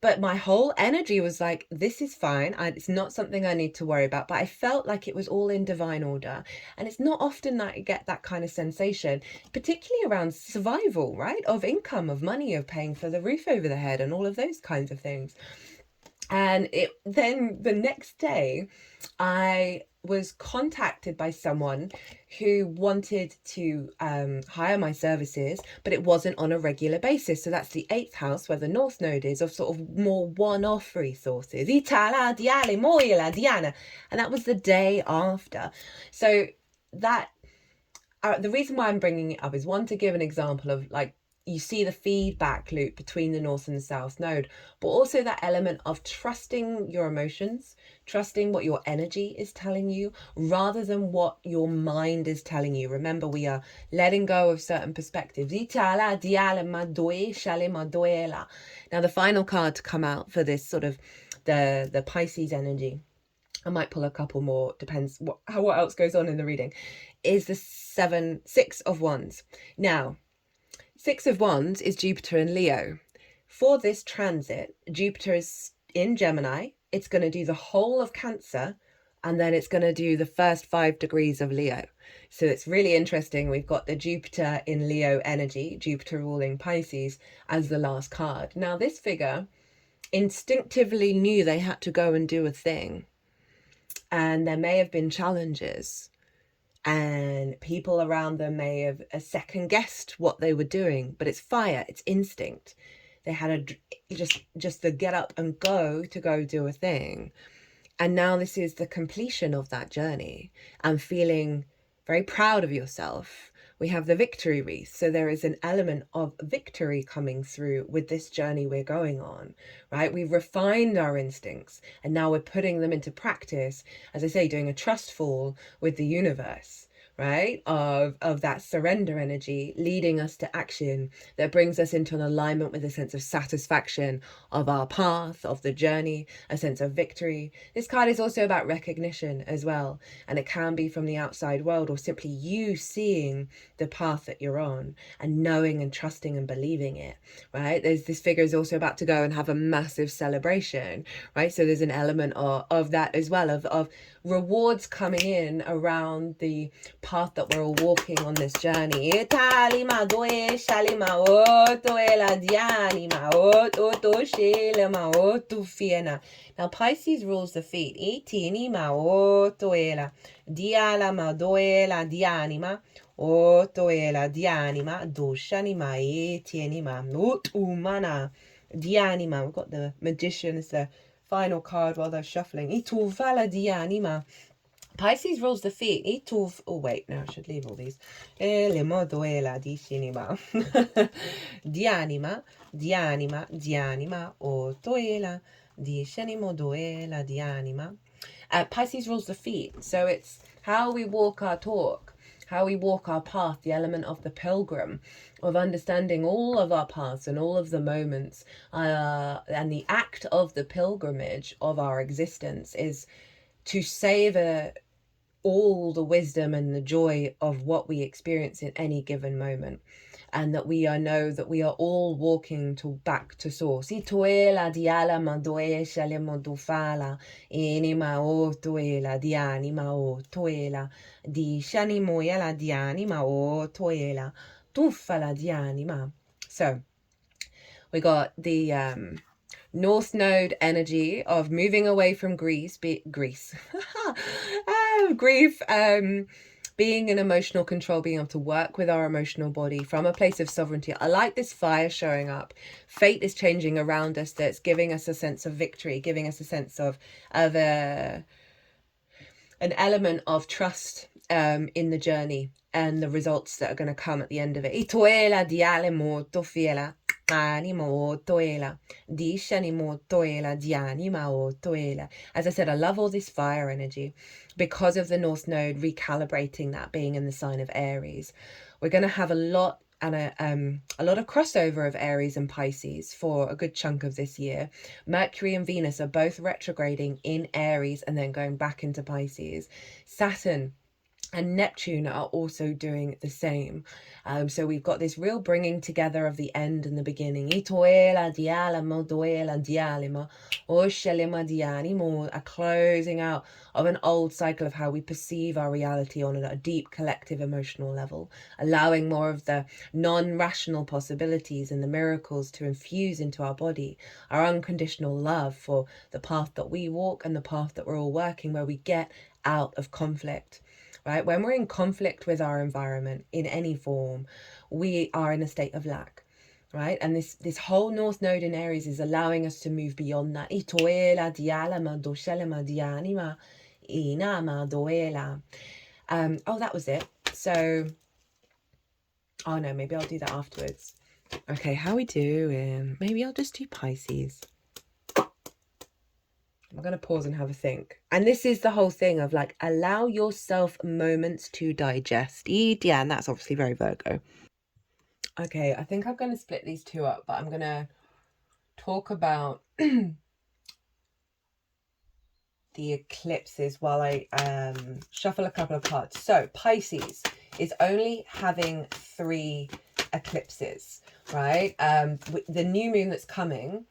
but my whole energy was like, this is fine. It's not something I need to worry about. But I felt like it was all in divine order. And it's not often that I get that kind of sensation, particularly around survival, right? Of income, of money, of paying for the roof over the head and all of those kinds of things. And then the next day, I was contacted by someone who wanted to hire my services, but it wasn't on a regular basis. So that's the 8th house where the North Node is, of sort of more one-off resources. And that was the day after. So that the reason why I'm bringing it up is, one, to give an example of, like, you see the feedback loop between the North and the South Node, but also that element of trusting your emotions, trusting what your energy is telling you rather than what your mind is telling you. Remember, we are letting go of certain perspectives. Now, the final card to come out for this sort of the Pisces energy, I might pull a couple more, depends what else goes on in the reading, is the 6 of Wands. Now, 6 of Wands is Jupiter in Leo. For this transit, Jupiter is in Gemini. It's going to do the whole of Cancer, and then it's going to do the first 5 degrees of Leo. So it's really interesting. We've got the Jupiter in Leo energy, Jupiter ruling Pisces, as the last card. Now, this figure instinctively knew they had to go and do a thing. And there may have been challenges, and people around them may have second guessed what they were doing, but it's fire, it's instinct. They had just the get up and go to go do a thing. And now this is the completion of that journey, and feeling very proud of yourself. We have the victory wreath. So there is an element of victory coming through with this journey we're going on, right? We've refined our instincts, and now we're putting them into practice. As I say, doing a trust fall with the universe, right, of that surrender energy leading us to action that brings us into an alignment with a sense of satisfaction of our path, of the journey, a sense of victory. This card is also about recognition as well, and it can be from the outside world or simply you seeing the path that you're on and knowing and trusting and believing it, right? This figure is also about to go and have a massive celebration, right? So there's an element of that as well, of rewards coming in around the path that we're all walking on this journey. Now Pisces rules the feet. Dianima. We've got the Magician as the final card while they're shuffling. Dianima. Pisces rules the feet. Oh wait, no, I should leave all these. Dianima, dianima, dianima, otoela, dishenimodoela, dianima. Pisces rules the feet, so it's how we walk our talk, how we walk our path, the element of the pilgrim, of understanding all of our paths and all of the moments, and the act of the pilgrimage of our existence is to savor all the wisdom and the joy of what we experience in any given moment, and that we know that we are all walking back to source. So we got the North Node energy of moving away from grief, being in emotional control, being able to work with our emotional body from a place of sovereignty. I like this fire showing up. Fate is changing around us. That's giving us a sense of victory, giving us a sense of an element of trust in the journey and the results that are going to come at the end of it. As I said, I love all this fire energy because of the North Node recalibrating that, being in the sign of Aries. We're going to have a lot of crossover of Aries and Pisces for a good chunk of this year. Mercury and Venus are both retrograding in Aries and then going back into Pisces. Saturn and Neptune are also doing the same. So we've got this real bringing together of the end and the beginning. A closing out of an old cycle of how we perceive our reality on a deep collective emotional level, allowing more of the non-rational possibilities and the miracles to infuse into our body, our unconditional love for the path that we walk and the path that we're all working, where we get out of conflict. Right? When we're in conflict with our environment in any form, we are in a state of lack, right? And this whole North Node in Aries is allowing us to move beyond that. Oh, that was it. So, oh no, maybe I'll do that afterwards. Okay, how we doing? Maybe I'll just do Pisces. I'm going to pause and have a think. And this is the whole thing of like, allow yourself moments to digest. Yeah, and that's obviously very Virgo. Okay, I think I'm going to split these two up, but I'm going to talk about the eclipses while I shuffle a couple of cards. So Pisces is only having 3 eclipses, right? The new moon that's coming,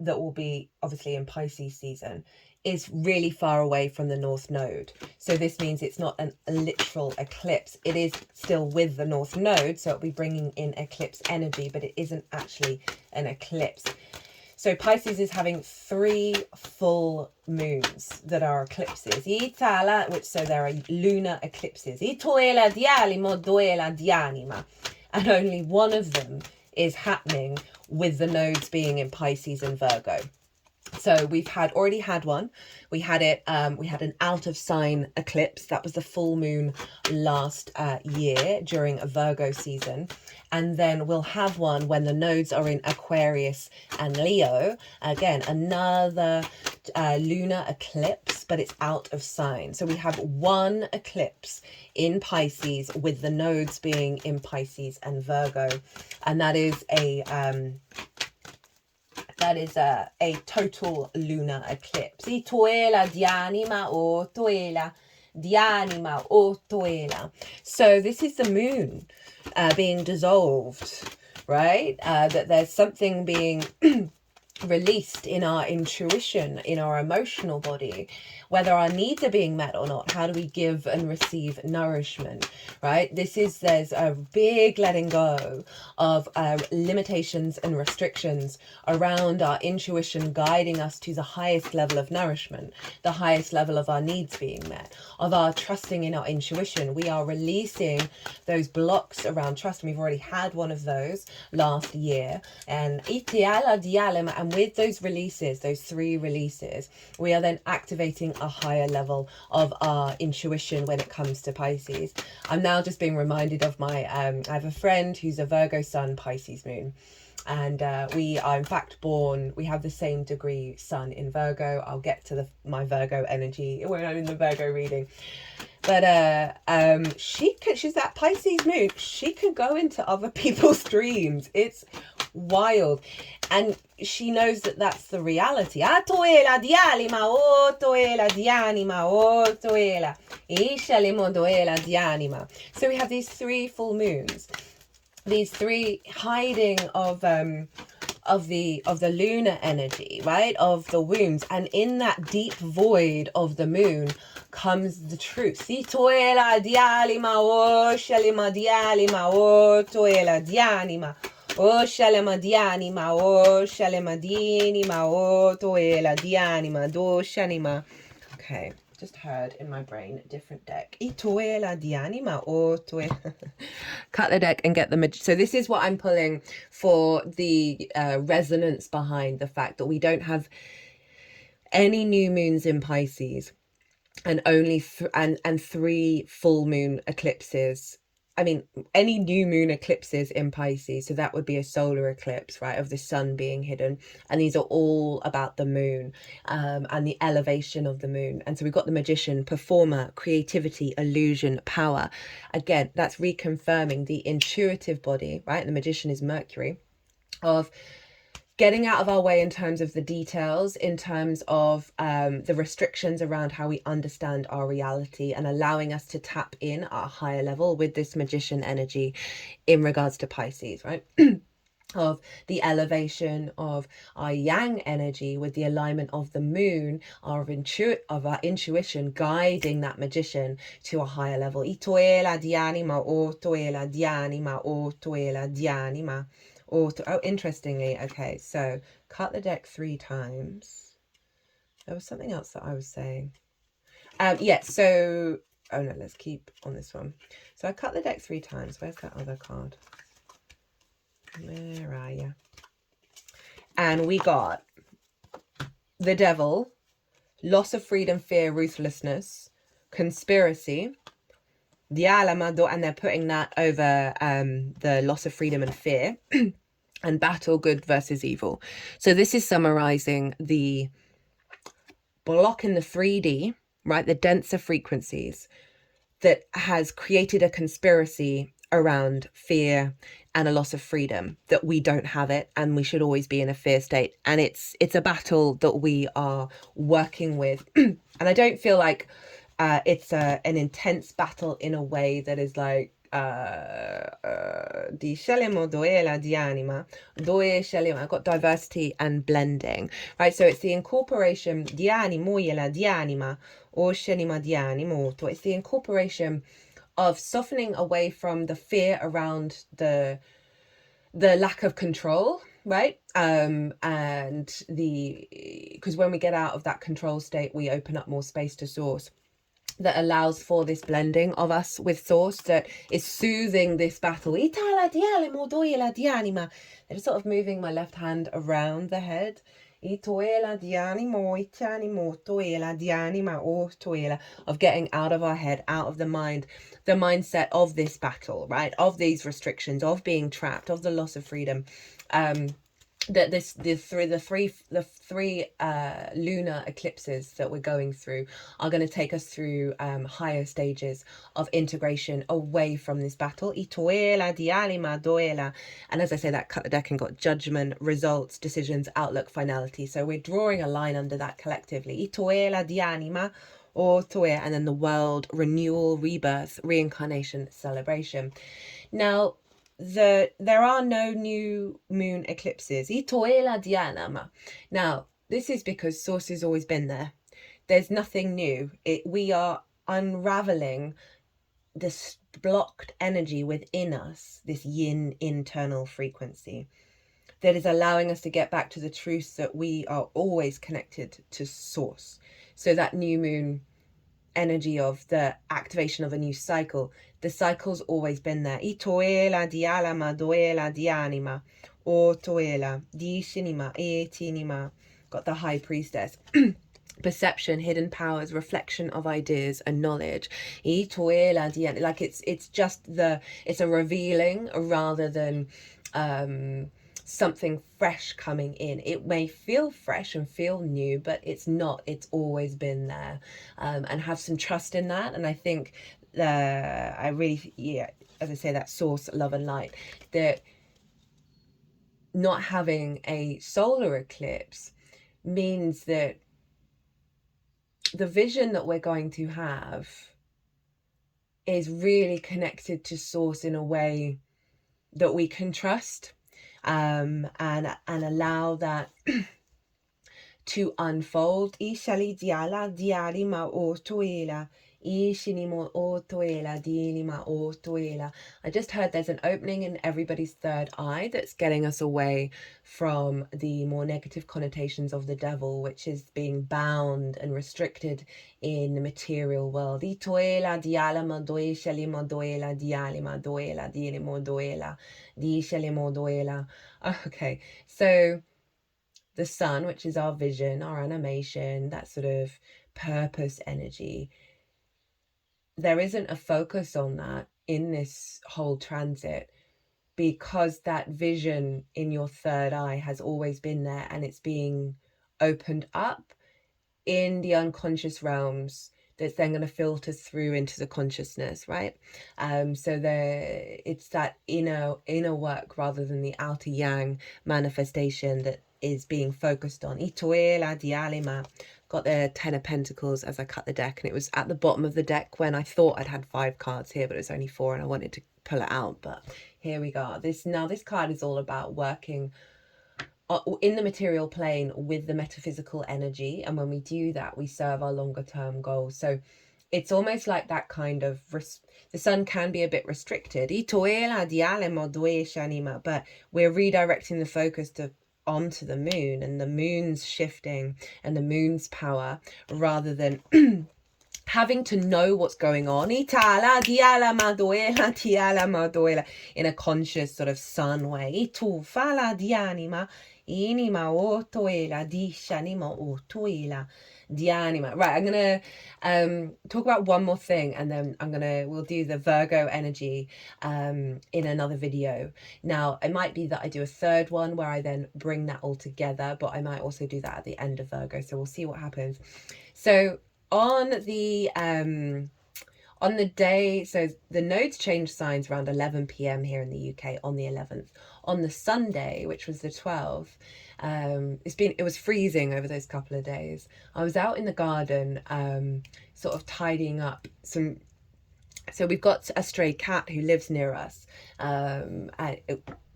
that will be obviously in Pisces season, is really far away from the North Node. So this means it's not a literal eclipse. It is still with the North Node, so it'll be bringing in eclipse energy, but it isn't actually an eclipse. So Pisces is having 3 full moons that are eclipses. So there are lunar eclipses. And only one of them is happening with the nodes being in Pisces and Virgo. So we've already had one. We had an out of sign eclipse. That was the full moon last year during a Virgo season. And then we'll have one when the nodes are in Aquarius and Leo. Again, another lunar eclipse, but it's out of sign. So we have one eclipse in Pisces with the nodes being in Pisces and Virgo. And that is a total lunar eclipse. I toela di anima o toela di anima o toela. So this is the moon being dissolved, right? That there's something being released in our intuition, in our emotional body, whether our needs are being met or not. How do we give and receive nourishment, right? There's a big letting go of limitations and restrictions around our intuition, guiding us to the highest level of nourishment, the highest level of our needs being met, of our trusting in our intuition. We are releasing those blocks around trust. And we've already had one of those last year. And with those releases, those 3 releases, we are then activating a higher level of our intuition when it comes to Pisces. I'm now just being reminded of my, I have a friend who's a Virgo sun, Pisces moon. And we are in fact born, we have the same degree sun in Virgo. I'll get to my Virgo energy when I'm in the Virgo reading. But she's that Pisces moon. She can go into other people's dreams. It's wild. And she knows that that's the reality. Atoela di anima, oh toela di anima, oh toela. Ishalimo doela di anima. So we have these 3 full moons. These 3 hiding of the lunar energy, right? Of the wounds. And in that deep void of the moon comes the truth. Si toela di anima, oh shalima di anima, oh toela di anima. Oh shalema di anima, oh shalema di anima, oh toela di anima, do shanima. Okay, just heard in my brain a different deck. Itoela di anima, oh toela. Cut the deck and get the so this is what I'm pulling for the resonance behind the fact that we don't have any new moons in Pisces and only 3 full moon eclipses. I mean, any new moon eclipses in Pisces, so that would be a solar eclipse, right, of the sun being hidden. And these are all about the moon and the elevation of the moon. And so we've got the magician, performer, creativity, illusion, power. Again, that's reconfirming the intuitive body, right? The magician is Mercury, of getting out of our way in terms of the details, in terms of the restrictions around how we understand our reality, and allowing us to tap in at a higher level with this magician energy in regards to Pisces, right? Of the elevation of our yang energy with the alignment of the moon, of our intuition guiding that magician to a higher level. Itoela di anima, o toela di anima, o toela di anima. Oh, interestingly, okay, so cut the deck 3 times. There was something else that I was saying. Yeah, so, oh no, let's keep on this one. So I cut the deck 3 times. Where's that other card? Where are you? And we got the devil, loss of freedom, fear, ruthlessness, conspiracy, the alamado, and they're putting that over the loss of freedom and fear. And battle, good versus evil. So this is summarizing the block in the 3D, right? The denser frequencies that has created a conspiracy around fear and a loss of freedom, that we don't have it and we should always be in a fear state. And it's a battle that we are working with. And I don't feel like it's an intense battle in a way that is like, di shalemo doela di anima, doe shalemo. I've got diversity and blending, right? So it's the incorporation di animoela di anima or shalima di animoto. It's the incorporation of softening away from the fear around the lack of control, right? And because when we get out of that control state, we open up more space to source. That allows for this blending of us with source, that is soothing this battle. They're sort of moving my left hand around the head. I toela di animo, I animo, toela di anima, or toela, of getting out of our head, out of the mind, the mindset of this battle, right? Of these restrictions, of being trapped, of the loss of freedom. That the three lunar eclipses that we're going through are going to take us through higher stages of integration away from this battle. Itoela di anima doela. And as I say, that cut the deck and got judgment, results, decisions, outlook, finality. So we're drawing a line under that collectively. Itoela di anima or toea, and then the world, renewal, rebirth, reincarnation, celebration. Now, there are no new moon eclipses. Now, this is because source has always been there. There's nothing new. We are unraveling this blocked energy within us, this yin internal frequency, that is allowing us to get back to the truth that we are always connected to source. So that new moon energy of the activation of a new cycle, the cycle's always been there. I toela di alama doela di anima, o toela di shinima e tinima. Got the high priestess. Perception, hidden powers, reflection of ideas and knowledge. I toela di, like it's just it's a revealing rather than something fresh coming in. It may feel fresh and feel new, but it's not. It's always been there. And have some trust in that. And I think I really, yeah, as I say, that source, love and light, that not having a solar eclipse means that the vision that we're going to have is really connected to source in a way that we can trust. And allow that to unfold. I just heard there's an opening in everybody's third eye that's getting us away from the more negative connotations of the devil, which is being bound and restricted in the material world. Okay, so the sun, which is our vision, our animation, that sort of purpose energy, there isn't a focus on that in this whole transit, because that vision in your third eye has always been there, and it's being opened up in the unconscious realms that's then going to filter through into the consciousness, right? So it's that inner work rather than the outer yang manifestation that is being focused on. Itoela di alima. Got the 10 of Pentacles as I cut the deck, and it was at the bottom of the deck when I thought I'd had 5 cards here, but it was only 4 and I wanted to pull it out. But here we go. This card is all about working in the material plane with the metaphysical energy, and when we do that, we serve our longer term goals. So it's almost like that kind of the sun can be a bit restricted, but we're redirecting the focus onto the moon, and the moon's shifting and the moon's power, rather than having to know what's going on in a conscious sort of sun way. Right, I'm gonna talk about one more thing, and then we'll do the Virgo energy in another video. Now, it might be that I do a third one where I then bring that all together, but I might also do that at the end of Virgo, so we'll see what happens. So on the day, so the nodes change signs around 11 p.m. here in the UK on the 11th. On the Sunday, which was the 12th, it was freezing over those couple of days. I was out in the garden, sort of tidying up some. So we've got a stray cat who lives near us.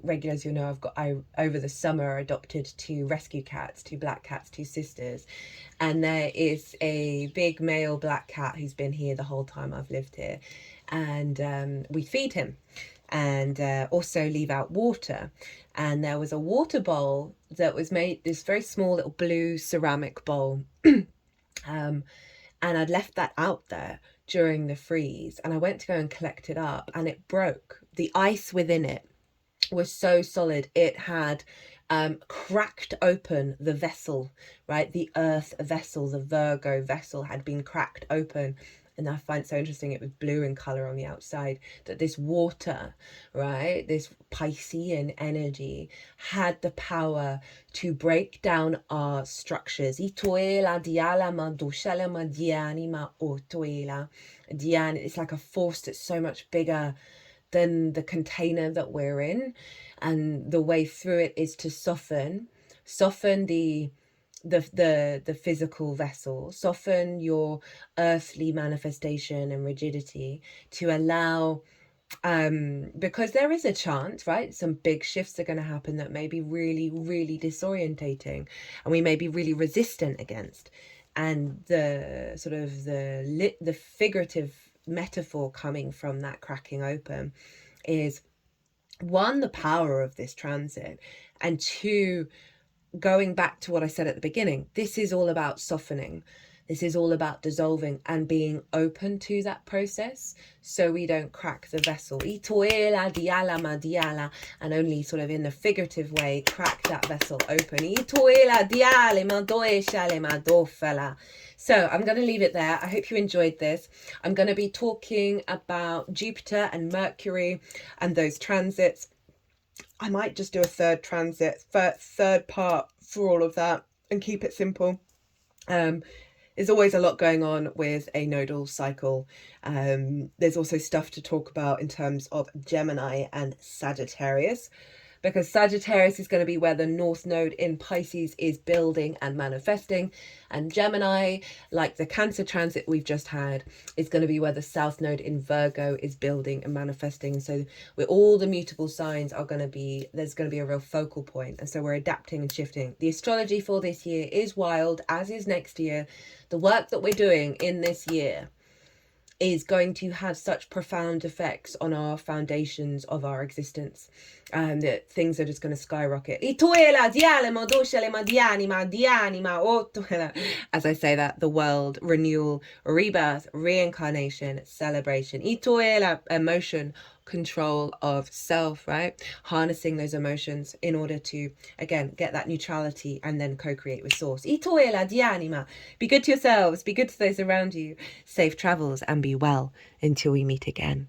Regulars, you know, I over the summer adopted 2 rescue cats, 2 black cats, 2 sisters, and there is a big male black cat who's been here the whole time I've lived here, and we feed him and also leave out water. And there was a water bowl that was made, this very small little blue ceramic bowl, and I'd left that out there during the freeze, and I went to go and collect it up, and it broke. The ice within it was so solid. It had cracked open the vessel, right? The earth vessel, the Virgo vessel had been cracked open. And I find it so interesting, it was blue in color on the outside, that this water, right, this Piscean energy had the power to break down our structures. It's like a force that's so much bigger than the container that we're in, and the way through it is to soften the physical vessel, soften your earthly manifestation and rigidity, to allow because there is a chance, right, some big shifts are going to happen that may be really, really disorientating, and we may be really resistant against. And the sort of the figurative metaphor coming from that cracking open is, one, the power of this transit, and two, going back to what I said at the beginning, this is all about softening. This is all about dissolving and being open to that process, so we don't crack the vessel. And only sort of in the figurative way crack that vessel open. So I'm going to leave it there. I hope you enjoyed this. I'm going to be talking about Jupiter and Mercury and those transits. I might just do a third transit, third part for all of that, and keep it simple. There's always a lot going on with a nodal cycle. There's also stuff to talk about in terms of Gemini and Sagittarius, because Sagittarius is going to be where the North Node in Pisces is building and manifesting, and Gemini, like the Cancer transit we've just had, is going to be where the South Node in Virgo is building and manifesting. So where all the mutable signs are going to be, there's going to be a real focal point, and so we're adapting and shifting. The astrology for this year is wild, as is next year. The work that we're doing in this year is going to have such profound effects on our foundations of our existence, that things are just going to skyrocket. As I say that, the world, renewal, rebirth, reincarnation, celebration. Emotion, control of self, right? Harnessing those emotions in order to, again, get that neutrality and then co-create with source. Be good to yourselves, be good to those around you. Safe travels and be well until we meet again.